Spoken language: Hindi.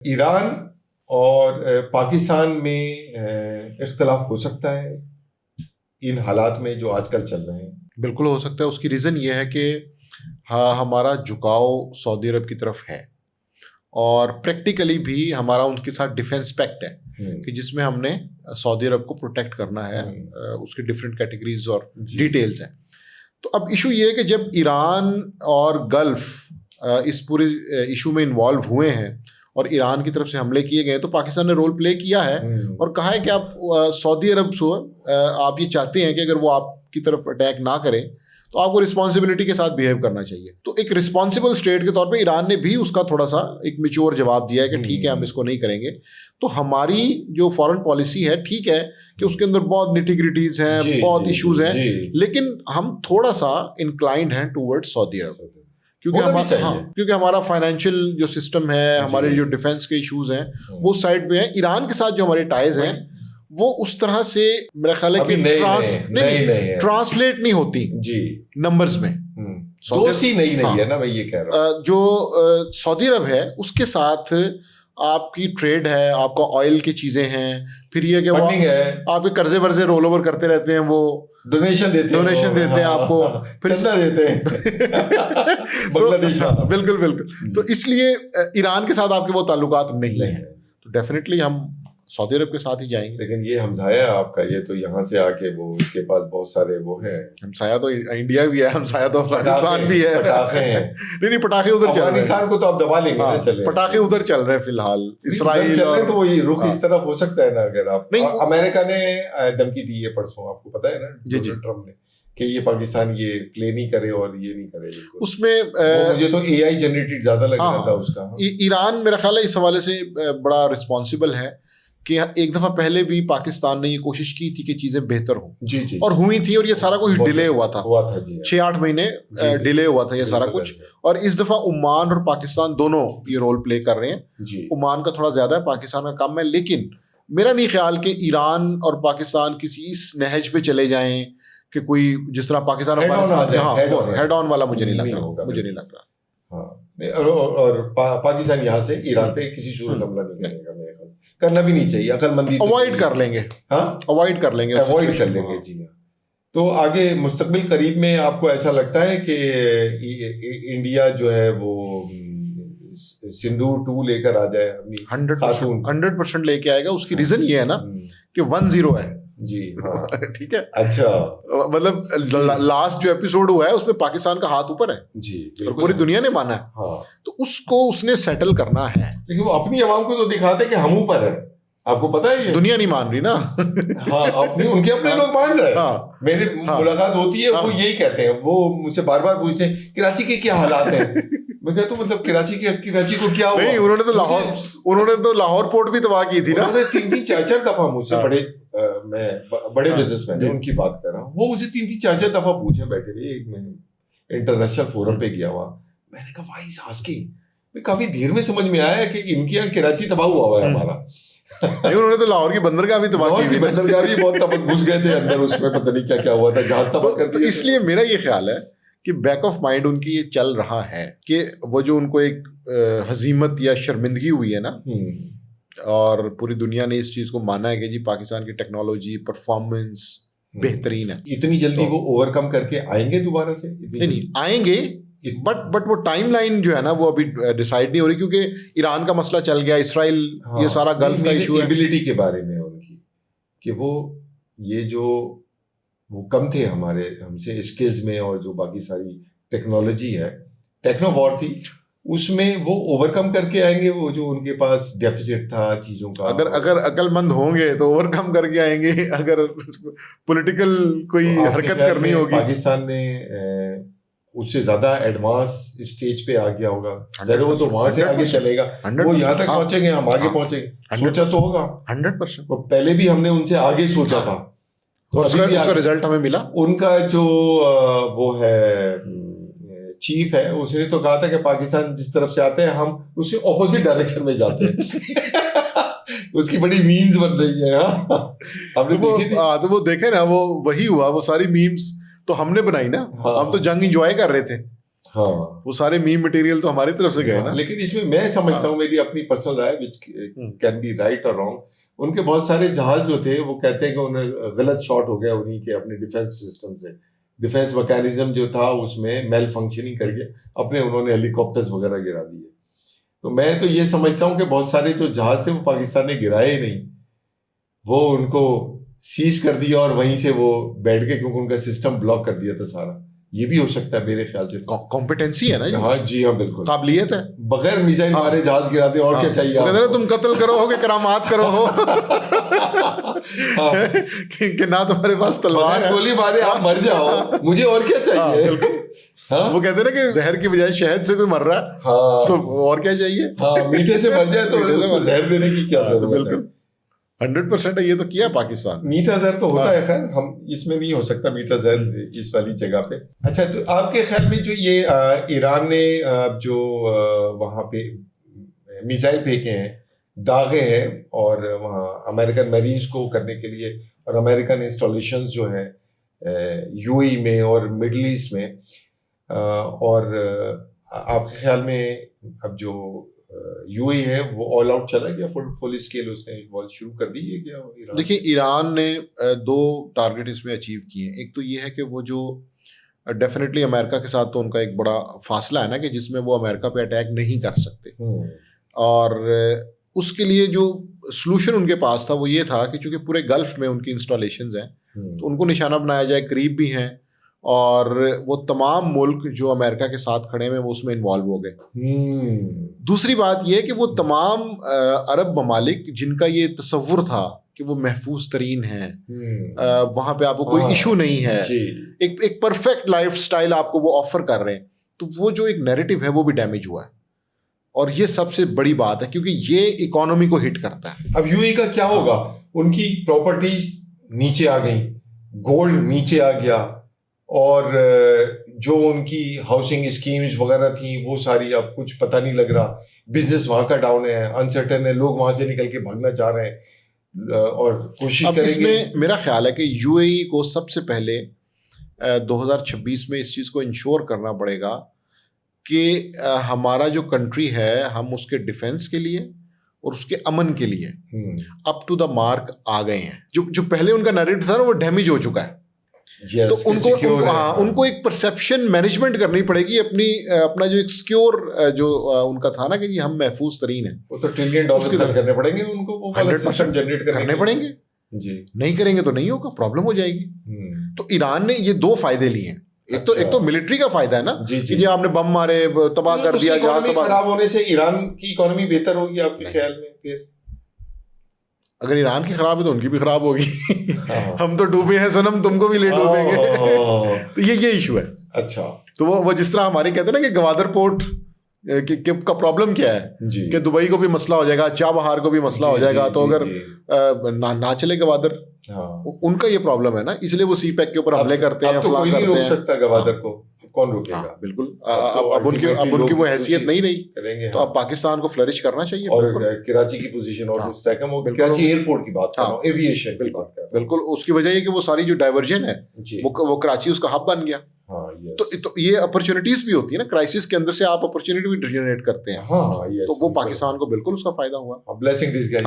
ईरान और पाकिस्तान में इख्तलाफ हो सकता है इन हालात में जो आजकल चल रहे हैं? बिल्कुल हो सकता है। उसकी रीज़न ये है कि हाँ, हमारा झुकाव सऊदी अरब की तरफ है और प्रैक्टिकली भी हमारा उनके साथ डिफेंस पैक्ट है कि जिसमें हमने सऊदी अरब को प्रोटेक्ट करना है। उसकी डिफरेंट कैटेगरीज और डिटेल्स हैं। तो अब इशू ये है कि जब ईरान और गल्फ इस पूरे इशू में इन्वॉल्व हुए हैं और ईरान की तरफ से हमले किए गए तो पाकिस्तान ने रोल प्ले किया है और कहा है कि आप सऊदी अरब से आप ये चाहते हैं कि अगर वो आपकी तरफ अटैक ना करें तो आपको रिस्पॉन्सिबिलिटी के साथ बिहेव करना चाहिए। तो एक रिस्पॉन्सिबल स्टेट के तौर पे ईरान ने भी उसका थोड़ा सा एक मैच्योर जवाब दिया है कि ठीक है, हम इसको नहीं करेंगे। तो हमारी जो फॉरेन पॉलिसी है, ठीक है कि उसके अंदर बहुत निटिग्रिटीज हैं, बहुत इश्यूज हैं, लेकिन हम थोड़ा सा इंक्लाइंड हैं टूवर्ड्स सऊदी अरब क्योंकि हमारा फाइनेंशियल जो सिस्टम है, हमारे जो डिफेंस के इश्यूज हैं वो साइड पे हैं। ईरान के साथ जो हमारे टाइज हैं वो उस तरह से मेरा ख्याल है कि ट्रांसलेट नहीं होती जी नंबर्स में। दोस्ती नहीं है ना, मैं ये कह रहा हूँ। जो सऊदी अरब है उसके साथ आपकी ट्रेड है, आपका ऑयल की चीजें हैं, फिर ये कि वो आपके कर्जे वर्जे रोल ओवर करते रहते हैं, वो डोनेशन देते हैं आपको, फिर चंदा देते हैं बांग्लादेश। बिल्कुल। तो इसलिए ईरान के साथ आपके वो ताल्लुकात नहीं है। तो डेफिनेटली हम सऊदी अरब के साथ ही जाएंगे। लेकिन ये हमसाया आपका, ये तो यहाँ से आके वो इसके पास बहुत सारे वो है। हमसाया तो इंडिया भी है, हमसाया तो अफगानिस्तान भी है। पटाखे हैं। नहीं पटाखे उधर चल रहे हैं। अफगानिस्तान को तो आप दबा लेंगे ना, चले पटाखे उधर चल रहे हैं फिलहाल। इसराइल चल रहे तो वही रुख इस तरफ हो सकता है ना। अगर आप नहीं, अमेरिका ने धमकी दी है परसों, आपको पता है ना, डोनाल्ड ट्रम्प ने, कि ये पाकिस्तान ये प्ले नहीं करे और ये नहीं करे। उसमें मुझे तो AI जनरेटेड ज्यादा लग रहा था उसका। ईरान मेरा ख्याल है इस हवाले से बड़ा रिस्पॉन्सिबल है कि एक दफा पहले भी पाकिस्तान ने ये कोशिश की थी कि चीजें बेहतर हों जी और हुई थी, और ये सारा कुछ डिले हुआ था जी 6-8 महीने डिले हुआ था ये सारा कुछ। और इस दफा ओमान और पाकिस्तान दोनों ये रोल प्ले कर रहे हैं। ओमान का थोड़ा ज्यादा है, पाकिस्तान का कम है, लेकिन मेरा नहीं ख्याल कि ईरान और पाकिस्तान किसी इस नहज पे चले जाएं कि कोई जिस तरह पाकिस्तान और हेड ऑन वाला मुझे नहीं लग रहा। और पाकिस्तान यहाँ से ईरान पे किसी सूरत हमला नहीं करेगा, करना भी नहीं चाहिए, अकलमंदी अवॉइड कर लेंगे। अवॉइड कर लेंगे जी। तो आगे मुस्तकबिल करीब में आपको ऐसा लगता है कि इंडिया जो है वो सिंदूर 2 लेकर आ जाए? 100% लेके आएगा। उसकी रीजन ये है ना कि 1-0 है जी। हाँ ठीक है। अच्छा, मतलब लास्ट जो एपिसोड हुआ है उसमें पाकिस्तान का हाथ ऊपर है जी, और पूरी दुनिया ने माना है। हाँ। तो उसको उसने सेटल करना है। लेकिन वो अपनी आवाम को तो दिखाते कि हम ऊपर है। आपको पता है ये दुनिया नहीं मान रही ना। हाँ, उनके अपने लोग मान रहे हैं। मेरी मुलाकात होती है, वो यही कहते हैं, वो मुझसे बार बार पूछते हैं कराची के क्या हालात हैं। मैं कहता हूँ मतलब कराची को क्या हुआ? नहीं, उन्होंने तो लाहौर पोर्ट भी तबाह की थी ना। 3-4 दफा मुझसे मैं बड़े बिजनेसमैन है उनकी बात कर रहा हूँ, वो मुझे 3-4 दफा पूछे बैठे हुए। एक मैं इंटरनेशनल फोरम पे गया हुआ, मैंने कहा वाई आस्किंग, काफी देर में समझ में आया कि इनके यहाँ कराची तबाह हुआ है हमारा। उन्होंने तो लाहौर की बंदरगाह भी तबाह की, बंदरगाह भी बहुत तबाह, घुस गए थे अंदर, उसमें पता नहीं क्या क्या हुआ था, जहाज तबाह करते। तो इसलिए मेरा ये ख्याल है कि बैक ऑफ माइंड उनकी ये चल रहा है कि वो जो उनको एक हजीमत या शर्मिंदगी हुई है ना, और पूरी दुनिया ने इस चीज को माना है कि जी पाकिस्तान की टेक्नोलॉजी परफॉर्मेंस बेहतरीन है, इतनी जल्दी वो ओवरकम करके आएंगे दोबारा से? नहीं आएंगे, बट वो टाइमलाइन जो है ना वो अभी डिसाइड नहीं हो रही, क्योंकि ईरान का मसला चल गया, इसराइल, ये सारा गल्फ का इशू है। एबिलिटी के बारे में उनकी कि वो ये जो वो कम थे हमारे हमसे स्किल्स में, और जो बाकी सारी टेक्नोलॉजी है, टेक्नोवॉर थी, उसमें वो ओवरकम करके आएंगे। वो जो उनके पास डेफिसिट था चीजों का, अगर अकलमंद होंगे तो ओवरकम करके आएंगे। अगर पॉलिटिकल कोई हरकत करनी होगी, पाकिस्तान ने उससे ज्यादा एडवांस स्टेज पे आ गया होगा, जरूर वो तो वहां से आगे चलेगा, वो यहाँ तक पहुंचेंगे, हम आगे पहुंचेंगे, सोचा तो होगा 100%। पहले भी हमने उनसे आगे सोचा था, तो उसका रिजल्ट हमें मिला। उनका जो वो है चीफ है, उसने तो कहा था कि पाकिस्तान जिस तरफ से आते हैं हम उससे ऑपोजिट डायरेक्शन में जाते हैं। उसकी बड़ी मीम्स बन रही है। हमने तो वो देखे ना, वो वही हुआ, वो सारी मीम्स तो हमने बनाई ना। हम तो जंग एंजॉय कर रहे थे। हाँ वो सारे मीम मटेरियल तो हमारी तरफ से गए ना। लेकिन इसमें मैं समझता हूँ, मेरी अपनी पर्सनल राय विच कैन बी राइट और रॉन्ग, उनके बहुत सारे जहाज जो थे वो कहते हैं कि उन्हें गलत शॉट हो गया उन्हीं के अपने डिफेंस सिस्टम से, डिफेंस मैकेनिज्म जो था उसमें मेल फंक्शनिंग करके अपने उन्होंने हेलीकॉप्टर्स वगैरह गिरा दिए। तो मैं तो ये समझता हूँ कि बहुत सारे जो जहाज थे वो पाकिस्तान ने गिराए ही नहीं, वो उनको सीज कर दिया और वहीं से वो बैठ के, क्योंकि उनका सिस्टम ब्लॉक कर दिया था सारा। ये भी हो सकता है मेरे ख्याल से। कॉम्पिटेंसी है ना ये। हाँ जी हाँ बिल्कुल, काबिलियत है। बगैर मिसाइल हाँ। मारे जहाज गिराते और क्या चाहिए वो कहते हैं ना, आपको? तुम कत्ल करो हो कि करामात करो हो। हाँ। कि ना तुम्हारे पास तलवार बगैर है, गोली मारे आप मर जाओ, मुझे और क्या चाहिए? हाँ? वो कहते हैं ना कि जहर की बजाय शहद से कोई मर रहा है, हाँ तो और क्या चाहिए। हाँ, मीठे से मर जाए तो मीठे से उसको मर जाए। जहर देने की क्या जरूरत है? बिल्कुल 100% है, ये तो किया पाकिस्तान। मीठा जहर तो होता है, खैर हम इसमें नहीं हो सकता मीठा जहर इस वाली जगह पे। अच्छा, तो आपके ख्याल में जो ये ईरान ने जो वहां पे मिसाइल फेंके हैं, दागे हैं, और वहाँ अमेरिकन मरीन्स को करने के लिए, और अमेरिकन इंस्टॉलेशंस जो हैं यूएई में और मिडल ईस्ट में, और आपके ख्याल में अब जो यूएई है वो ऑल आउट चला गया, फुल स्केल उसने वॉर शुरू कर दी है क्या ईरान? देखिए, ईरान ने दो टारगेट इसमें अचीव किए हैं। एक तो ये है कि वो जो डेफिनेटली अमेरिका के साथ तो उनका एक बड़ा फासला है ना, कि जिसमें वो अमेरिका पे अटैक नहीं कर सकते, और उसके लिए जो सलूशन उनके पास था वो ये था कि चूंकि पूरे गल्फ में उनकी इंस्टॉलेशंस हैं, तो उनको निशाना बनाया जाए, करीब भी हैं, और वो तमाम मुल्क जो अमेरिका के साथ खड़े हैं वो उसमें इन्वॉल्व हो गए। दूसरी बात ये है कि वो तमाम अरब ममालिक जिनका ये तसव्वुर था कि वो महफूज तरीन है, वहाँ पे आपको कोई इशू नहीं है, एक परफेक्ट लाइफ स्टाइल आपको वो ऑफर कर रहे हैं, तो वो जो एक नैरेटिव है वो भी डैमेज हुआ है। और ये सबसे बड़ी बात है, क्योंकि ये इकोनॉमी को हिट करता है। अब यूएई का क्या होगा? उनकी प्रॉपर्टीज नीचे आ गई, गोल्ड नीचे आ गया, और जो उनकी हाउसिंग स्कीम्स वगैरह थी वो सारी अब कुछ पता नहीं लग रहा। बिजनेस वहां का डाउन है, अनसर्टेन है, लोग वहां से निकल के भागना चाह रहे हैं और कोशिश करेंगे। इसमें मेरा ख्याल है कि यूएई को सबसे पहले 2026 में इस चीज़ को इंश्योर करना पड़ेगा कि हमारा जो कंट्री है, हम उसके डिफेंस के लिए और उसके अमन के लिए अप टू द मार्क आ गए हैं। जो पहले उनका नैरेटिव था ना, वो डैमेज हो चुका है। तो उनको एक परसेप्शन मैनेजमेंट करनी पड़ेगी अपना जो एक सिक्योर जो उनका था ना कि हम महफूज तरीन है, वो तो $1 ट्रिलियन खर्च करने पड़ेंगे उनको, वो 100% जनरेट करने पड़ेंगे जी। नहीं करेंगे तो नहीं होगा, प्रॉब्लम हो जाएगी। तो ईरान ने ये दो फायदे लिए हैं। एक तो मिलिट्री का फायदा है ना, कि आपने बम मारे, तबाह कर दिया, जहाज खराब होने से ईरान की इकोनॉमी बेहतर होगी आपके ख्याल में? फिर अगर ईरान की खराब है तो उनकी भी खराब होगी। हम तो डूबे हैं सनम, तुमको भी ले डूबेंगे। तो ये इशू है। अच्छा, तो वो जिस तरह हमारे कहते हैं ना कि गवादर पोर्ट का प्रॉब्लम क्या है कि दुबई को भी मसला हो जाएगा, चाबहार को भी मसला हो जाएगा, तो अगर ना चले गवादर, उनका ये प्रॉब्लम है ना, इसलिए वो सी पैक के ऊपर हमले करते हैं, तो कोई नहीं रोक सकता गवादर को, कौन रोकेगा? बिल्कुल। अब उनकी वो हैसियत नहीं रही, तो अब पाकिस्तान को फ्लरिश करना चाहिए। और कराची की पोजीशन और कराची एयरपोर्ट की बात कर रहा हूं, एविएशन की बात कर रहा हूं। बिल्कुल, उसकी वजह ये कि वो सारी जो डाइवर्जन है वो कराची उसका हब बन गया। तो ये अपॉर्चुनिटीज भी होती है ना, क्राइसिस के अंदर से आप अपॉर्चुनिटी भी जनरेट करते हैं। तो वो पाकिस्तान को बिल्कुल उसका फायदा हुआ। Blessing disguise.